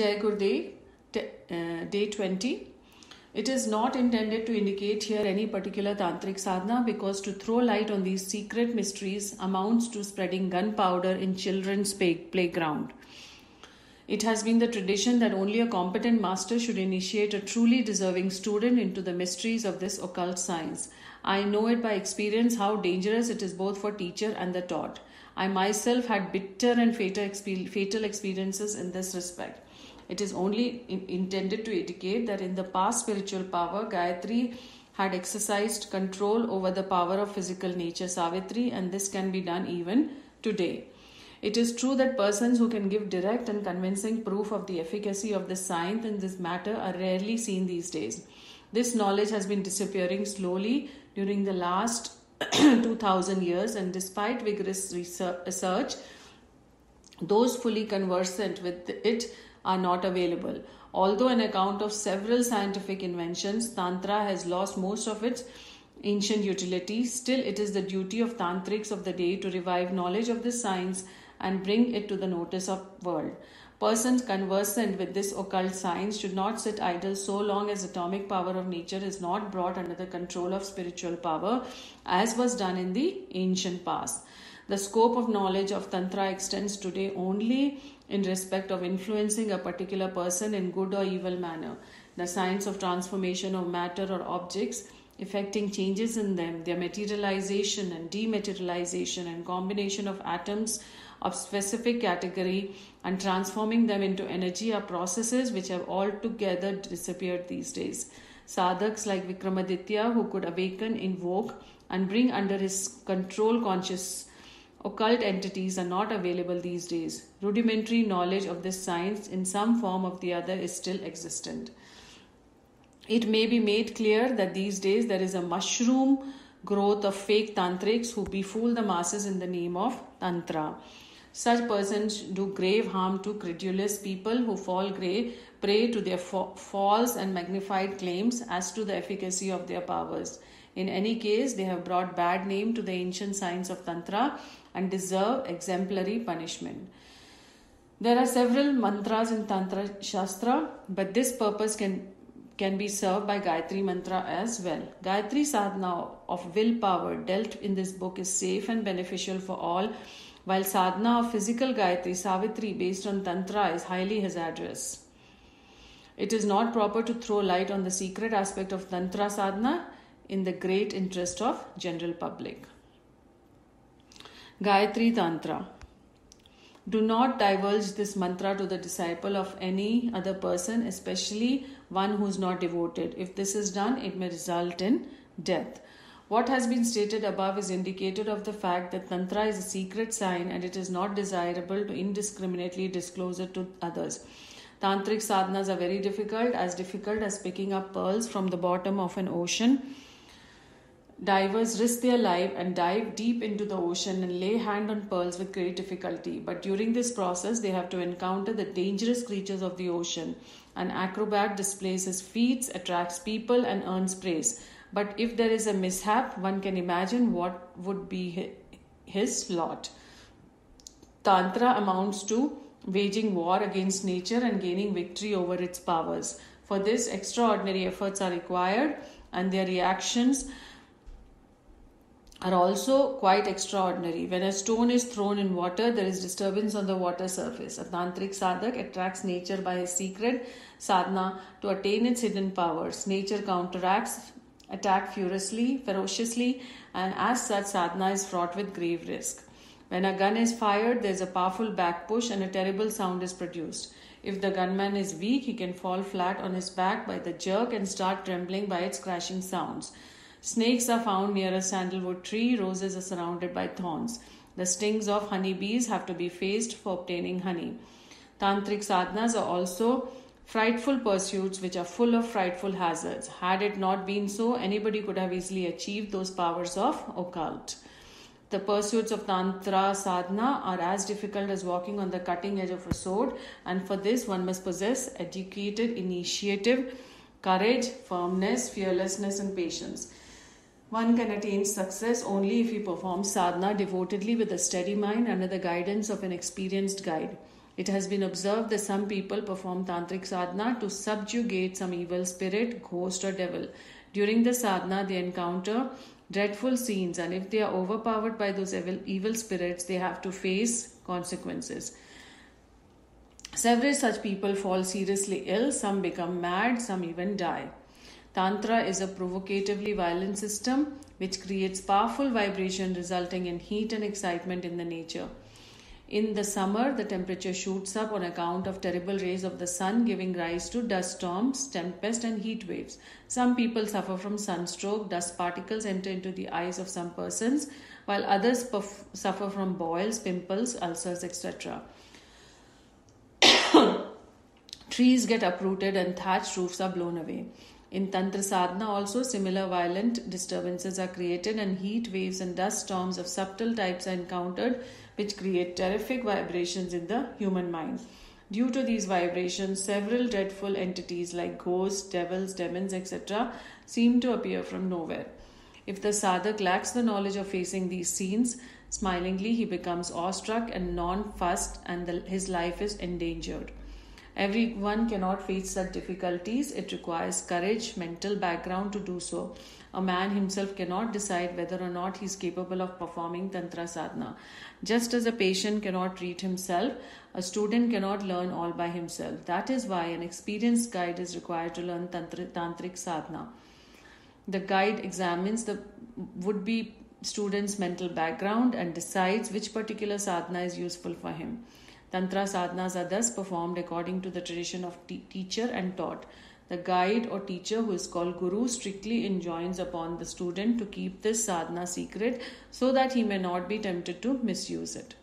Jai Gurudev, day 20. It is not intended to indicate here any particular tantric sadhana because to throw light on these secret mysteries amounts to spreading gunpowder in children's playground. It has been the tradition that only a competent master should initiate a truly deserving student into the mysteries of this occult science. I know it by experience how dangerous it is both for teacher and the taught. I myself had bitter and fatal experiences in this respect. It is only intended to indicate that in the past spiritual power, Gayatri had exercised control over the power of physical nature, Savitri, and this can be done even today. It is true that persons who can give direct and convincing proof of the efficacy of the science in this matter are rarely seen these days. This knowledge has been disappearing slowly during the last 2000 years, and despite vigorous research, those fully conversant with it are not available. Although an account of several scientific inventions, Tantra has lost most of its ancient utility. Still, it is the duty of tantrics of the day to revive knowledge of this science and bring it to the notice of the world. Persons conversant with this occult science should not sit idle so long as atomic power of nature is not brought under the control of spiritual power, as was done in the ancient past. The scope of knowledge of Tantra extends today only in respect of influencing a particular person in good or evil manner. The science of transformation of matter or objects, effecting changes in them, their materialization and dematerialization and combination of atoms of specific category and transforming them into energy are processes which have altogether disappeared these days. Sadhaks like Vikramaditya, who could awaken, invoke and bring under his control conscious occult entities, are not available these days. Rudimentary knowledge of this science in some form or the other is still existent. It may be made clear that these days there is a mushroom growth of fake tantrics who befool the masses in the name of Tantra. Such persons do grave harm to credulous people who fall prey to their false and magnified claims as to the efficacy of their powers. In any case, they have brought bad name to the ancient science of Tantra and deserve exemplary punishment. There are several mantras in Tantra Shastra, but this purpose can be served by Gayatri Mantra as well. Gayatri Sadhana of willpower dealt in this book is safe and beneficial for all, while Sadhana of physical Gayatri Savitri based on Tantra is highly hazardous. It is not proper to throw light on the secret aspect of Tantra Sadhana in the great interest of general public. Gayatri Tantra. Do not divulge this mantra to the disciple of any other person, especially one who is not devoted. If this is done, it may result in death. What has been stated above is indicative of the fact that Tantra is a secret sign and it is not desirable to indiscriminately disclose it to others. Tantric sadhanas are very difficult as picking up pearls from the bottom of an ocean. Divers risk their life and dive deep into the ocean and lay hand on pearls with great difficulty. But during this process, they have to encounter the dangerous creatures of the ocean. An acrobat displays his feats, attracts people, and earns praise. But if there is a mishap, one can imagine what would be his lot. Tantra amounts to waging war against nature and gaining victory over its powers. For this, extraordinary efforts are required, and their reactions are also quite extraordinary. When a stone is thrown in water, there is disturbance on the water surface. A tantric sadhak attracts nature by his secret sadhana to attain its hidden powers. Nature counteracts attack ferociously, and as such, sadhana is fraught with grave risk. When a gun is fired, there is a powerful back push and a terrible sound is produced. If the gunman is weak, he can fall flat on his back by the jerk and start trembling by its crashing sounds. Snakes are found near a sandalwood tree. Roses are surrounded by thorns. The stings of honeybees have to be faced for obtaining honey. Tantric sadhanas are also frightful pursuits which are full of frightful hazards. Had it not been so, anybody could have easily achieved those powers of occult. The pursuits of Tantra sadhana are as difficult as walking on the cutting edge of a sword, and for this one must possess educated initiative, courage, firmness, fearlessness, and patience. One can attain success only if he performs sadhana devotedly with a steady mind under the guidance of an experienced guide. It has been observed that some people perform tantric sadhana to subjugate some evil spirit, ghost, or devil. During the sadhana, they encounter dreadful scenes, and if they are overpowered by those evil spirits, they have to face consequences. Several such people fall seriously ill, some become mad, some even die. Tantra is a provocatively violent system which creates powerful vibration resulting in heat and excitement in the nature. In the summer, the temperature shoots up on account of terrible rays of the sun, giving rise to dust storms, tempest, and heat waves. Some people suffer from sunstroke, dust particles enter into the eyes of some persons, while others suffer from boils, pimples, ulcers, etc. Trees get uprooted and thatched roofs are blown away. In Tantra Sadhana also, similar violent disturbances are created and heat waves and dust storms of subtle types are encountered which create terrific vibrations in the human mind. Due to these vibrations, several dreadful entities like ghosts, devils, demons, etc. seem to appear from nowhere. If the sadhak lacks the knowledge of facing these scenes, smilingly he becomes awestruck and non-fussed and his life is endangered. Everyone cannot face such difficulties. It requires courage, mental background to do so. A man himself cannot decide whether or not he is capable of performing Tantra Sadhana. Just as a patient cannot treat himself, a student cannot learn all by himself. That is why an experienced guide is required to learn Tantric Sadhana. The guide examines the would-be student's mental background and decides which particular sadhana is useful for him. Tantra sadhanas are thus performed according to the tradition of teacher and taught. The guide or teacher, who is called Guru, strictly enjoins upon the student to keep this sadhana secret so that he may not be tempted to misuse it.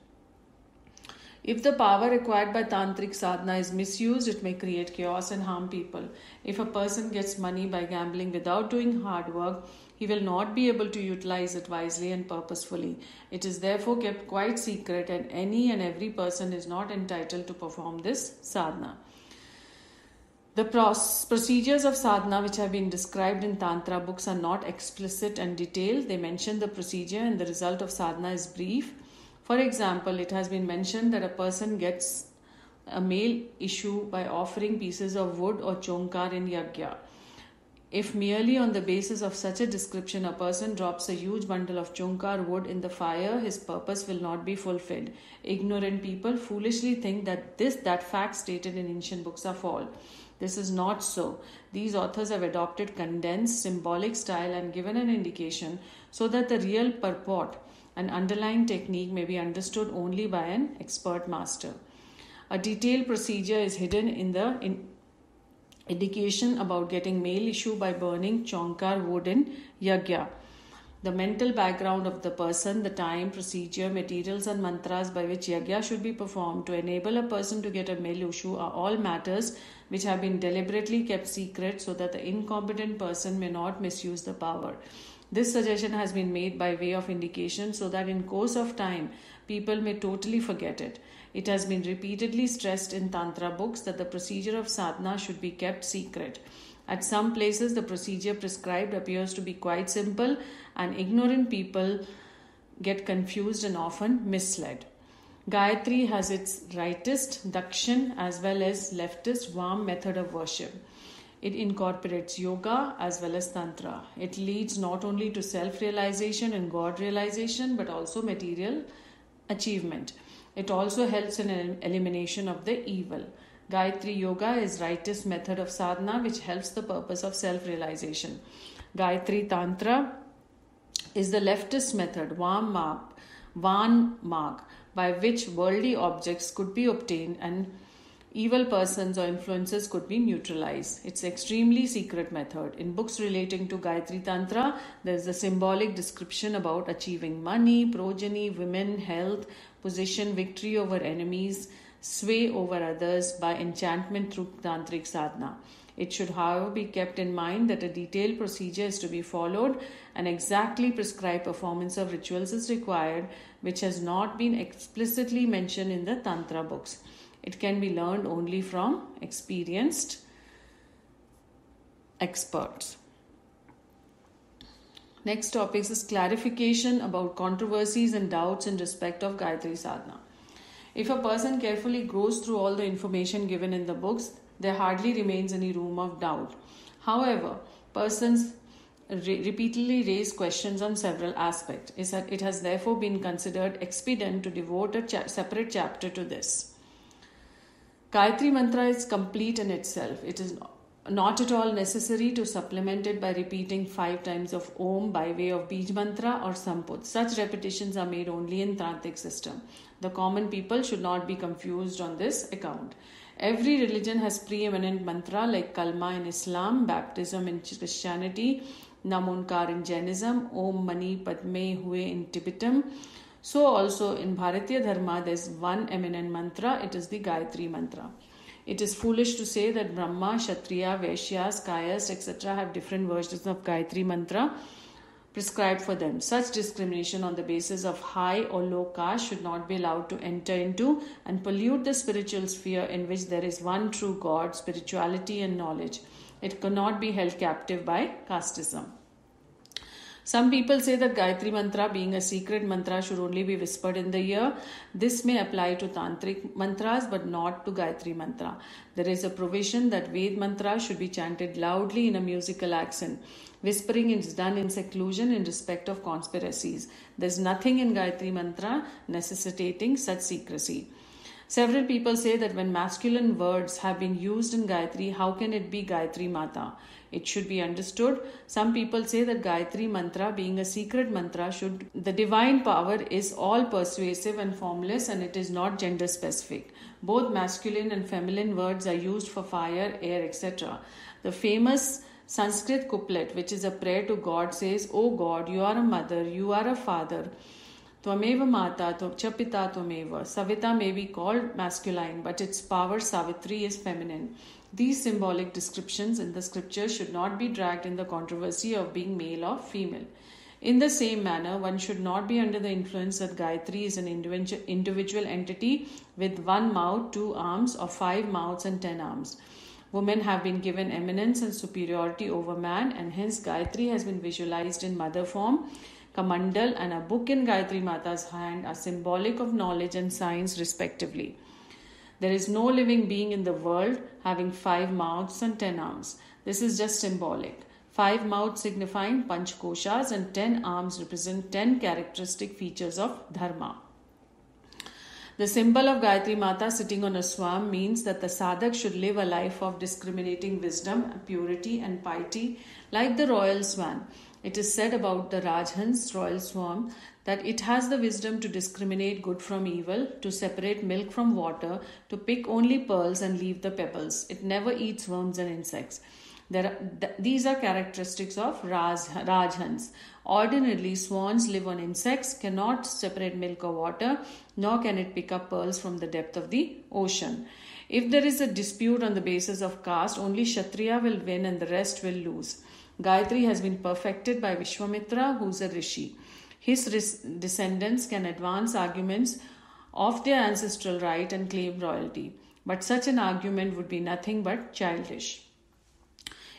If the power required by tantric sadhana is misused, it may create chaos and harm people. If a person gets money by gambling without doing hard work, he will not be able to utilize it wisely and purposefully. It is therefore kept quite secret, and any and every person is not entitled to perform this sadhana. The procedures of sadhana which have been described in Tantra books are not explicit and detailed. They mention the procedure and the result of sadhana is brief. For example, it has been mentioned that a person gets a male issue by offering pieces of wood or chonkar in yagya. If merely on the basis of such a description a person drops a huge bundle of chonkar wood in the fire, his purpose will not be fulfilled. Ignorant people foolishly think that fact stated in ancient books are false. This is not so. These authors have adopted condensed, symbolic style and given an indication so that the real purport and underlying technique may be understood only by an expert master. A detailed procedure is hidden in the indication about getting male issue by burning chonkar wood in yagya. The mental background of the person, the time, procedure, materials and mantras by which yagya should be performed to enable a person to get a male issue are all matters which have been deliberately kept secret so that the incompetent person may not misuse the power. This suggestion has been made by way of indication so that in course of time people may totally forget it. It has been repeatedly stressed in Tantra books that the procedure of sadhana should be kept secret. At some places, the procedure prescribed appears to be quite simple, and ignorant people get confused and often misled. Gayatri has its rightist, Dakshin, as well as leftist, Vam method of worship. It incorporates yoga as well as Tantra. It leads not only to self-realization and God-realization, but also material achievement. It also helps in elimination of the evil. Gayatri Yoga is rightist method of sadhana which helps the purpose of self-realization. Gayatri Tantra is the leftist method, Van Marg, by which worldly objects could be obtained and evil persons or influences could be neutralized. It's an extremely secret method. In books relating to Gayatri Tantra, there is a symbolic description about achieving money, progeny, women, health, position, victory over enemies, sway over others by enchantment through tantric sadhana. It should, however, be kept in mind that a detailed procedure is to be followed and exactly prescribed performance of rituals is required, which has not been explicitly mentioned in the Tantra books. It can be learned only from experienced experts. Next topic is clarification about controversies and doubts in respect of Gayatri Sadhana. If a person carefully goes through all the information given in the books, there hardly remains any room of doubt. However, persons repeatedly raise questions on several aspects. It has therefore been considered expedient to devote a separate chapter to this. Gayatri Mantra is complete in itself. It is not at all necessary to supplement it by repeating 5 times of Om by way of Bij Mantra or Samput. Such repetitions are made only in Tantric system. The common people should not be confused on this account. Every religion has preeminent mantra like Kalma in Islam, baptism in Christianity, Namonkar in Jainism, Om Mani Padme Hue in Tibetan. So also in Bharatiya Dharma there is one eminent mantra, it is the Gayatri Mantra. It is foolish to say that Brahma, Kshatriya, Vaishyas, Kayas, etc. have different versions of Gayatri Mantra prescribed for them. Such discrimination on the basis of high or low caste should not be allowed to enter into and pollute the spiritual sphere in which there is one true God, spirituality and knowledge. It cannot be held captive by casteism. Some people say that Gayatri Mantra, being a secret mantra, should only be whispered in the ear. This may apply to Tantric mantras but not to Gayatri Mantra. There is a provision that Ved Mantra should be chanted loudly in a musical accent. Whispering is done in seclusion in respect of conspiracies. There is nothing in Gayatri Mantra necessitating such secrecy. Several people say that when masculine words have been used in Gayatri, how can it be Gayatri Mata? It should be understood. Some people say that Gayatri Mantra, being a secret mantra, the divine power is all persuasive and formless and it is not gender specific. Both masculine and feminine words are used for fire, air, etc. The famous Sanskrit couplet, which is a prayer to God, says, "O God, you are a mother, you are a father. Tvameva Mata, Chapita Tvameva." Savita may be called masculine, but its power, Savitri, is feminine. These symbolic descriptions in the scriptures should not be dragged in the controversy of being male or female. In the same manner, one should not be under the influence that Gayatri is an individual entity with 1 mouth, 2 arms, or 5 mouths and 10 arms. Women have been given eminence and superiority over man, and hence Gayatri has been visualized in mother form. Kamandal and a book in Gayatri Mata's hand are symbolic of knowledge and science respectively. There is no living being in the world having 5 mouths and 10 arms. This is just symbolic. 5 mouths signifying Panchkoshas and 10 arms represent 10 characteristic features of Dharma. The symbol of Gayatri Mata sitting on a swan means that the sadhak should live a life of discriminating wisdom, purity and piety like the royal swan. It is said about the Rajhans, royal swan, that it has the wisdom to discriminate good from evil, to separate milk from water, to pick only pearls and leave the pebbles. It never eats worms and insects. These are characteristics of Rajhans. Ordinarily, swans live on insects, cannot separate milk or water, nor can it pick up pearls from the depth of the ocean. If there is a dispute on the basis of caste, only Kshatriya will win and the rest will lose. Gayatri has been perfected by Vishwamitra, who is a rishi. His descendants can advance arguments of their ancestral right and claim royalty. But such an argument would be nothing but childish.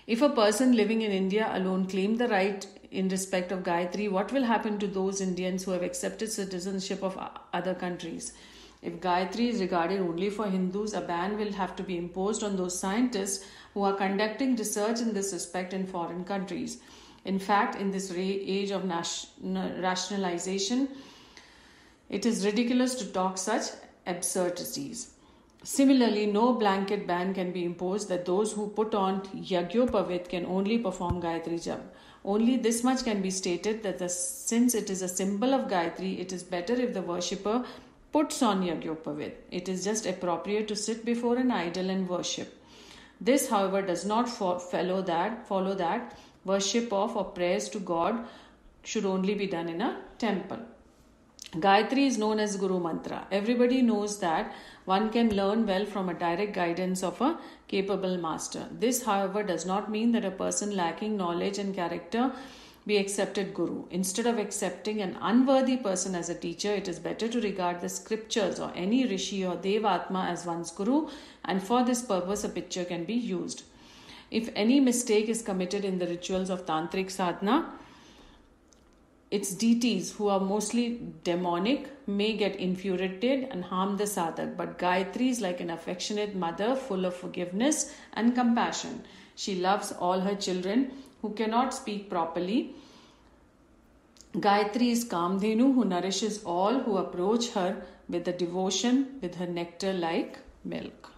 If a person living in India alone claimed the right in respect of Gayatri, what will happen to those Indians who have accepted citizenship of other countries? If Gayatri is regarded only for Hindus, a ban will have to be imposed on those scientists who are conducting research in this respect in foreign countries. In fact, in this age of rationalization, it is ridiculous to talk such absurdities. Similarly, no blanket ban can be imposed that those who put on Yagyopavit can only perform Gayatri Jap. Only this much can be stated that since it is a symbol of Gayatri, it is better if the worshipper puts on Yagyopavit. It is just appropriate to sit before an idol and worship. This, however, does not follow that worship of or prayers to God should only be done in a temple. Gayatri is known as Guru Mantra. Everybody knows that one can learn well from a direct guidance of a capable master. This, however, does not mean that a person lacking knowledge and character be accepted Guru. Instead of accepting an unworthy person as a teacher, it is better to regard the scriptures or any Rishi or Devatma as one's Guru, and for this purpose a picture can be used. If any mistake is committed in the rituals of Tantric sadhana, its deities, who are mostly demonic, may get infuriated and harm the sadhak. But Gayatri is like an affectionate mother, full of forgiveness and compassion. She loves all her children who cannot speak properly. Gayatri is Kamdhenu, who nourishes all who approach her with the devotion with her nectar like milk.